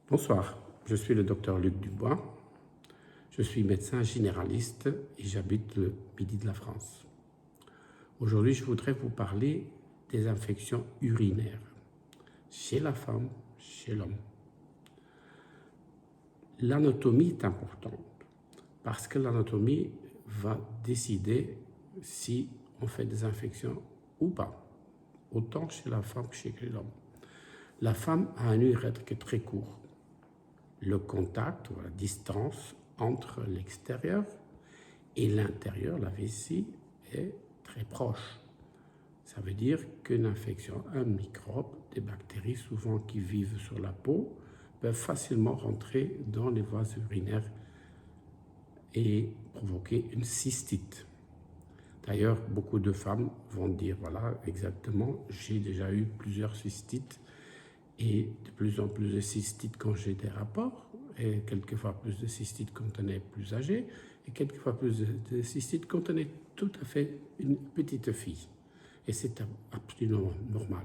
Bonsoir, je suis le docteur Luc Dubois. Je suis médecin généraliste et j'habite le midi de la France. Aujourd'hui, je voudrais vous parler des infections urinaires chez la femme, chez l'homme. L'anatomie est importante parce que l'anatomie va décider si on fait des infections ou pas, autant chez la femme que chez l'homme. La femme a un urètre qui est très court. Le contact ou la distance entre l'extérieur et l'intérieur, la vessie, est très proche. Ça veut dire qu'une infection, un microbe, des bactéries souvent qui vivent sur la peau, peuvent facilement rentrer dans les voies urinaires et provoquer une cystite. D'ailleurs, beaucoup de femmes vont dire, voilà, exactement, j'ai déjà eu plusieurs cystites et de plus en plus de cystites quand j'ai des rapports, et quelquefois plus de cystites quand on est plus âgé, et quelquefois plus de cystites quand on est tout à fait une petite fille. Et c'est absolument normal.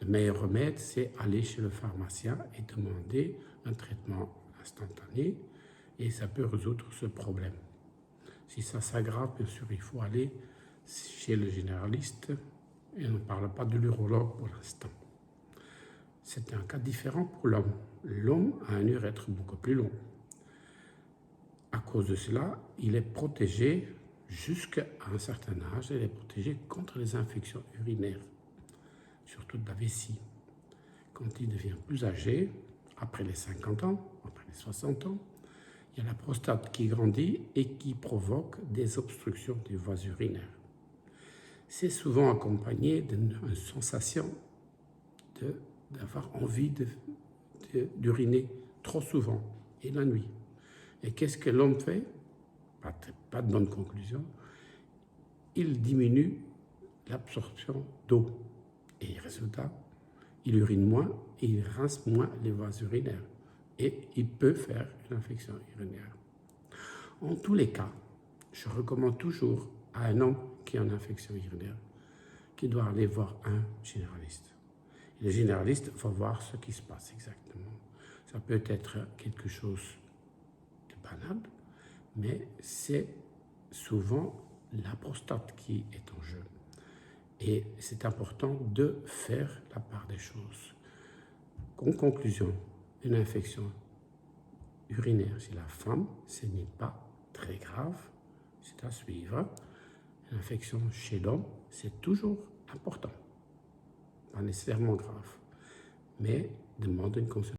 Le meilleur remède, c'est aller chez le pharmacien et demander un traitement instantané, et ça peut résoudre ce problème. Si ça s'aggrave, bien sûr, il faut aller chez le généraliste, et on ne parle pas de l'urologue pour l'instant. C'est un cas différent pour l'homme. L'homme a un urètre beaucoup plus long. À cause de cela, il est protégé jusqu'à un certain âge, il est protégé contre les infections urinaires, surtout de la vessie. Quand il devient plus âgé, après les 50 ans, après les 60 ans, il y a la prostate qui grandit et qui provoque des obstructions des voies urinaires. C'est souvent accompagné d'une sensation d'avoir envie d'uriner trop souvent et la nuit. Et qu'est-ce que l'homme fait? Pas de bonne conclusion. Il diminue l'absorption d'eau. Et résultat, il urine moins et il rince moins les voies urinaires. Et il peut faire une infection urinaire. En tous les cas, je recommande toujours à un homme qui a une infection urinaire qu'il doit aller voir un généraliste. Et le généraliste va voir ce qui se passe exactement. Ça peut être quelque chose de banal, mais c'est souvent la prostate qui est en jeu. Et c'est important de faire la part des choses. En conclusion, une infection urinaire chez la femme, ce n'est pas très grave, c'est à suivre. Une infection chez l'homme, c'est toujours important, pas nécessairement grave, mais demande une consultation.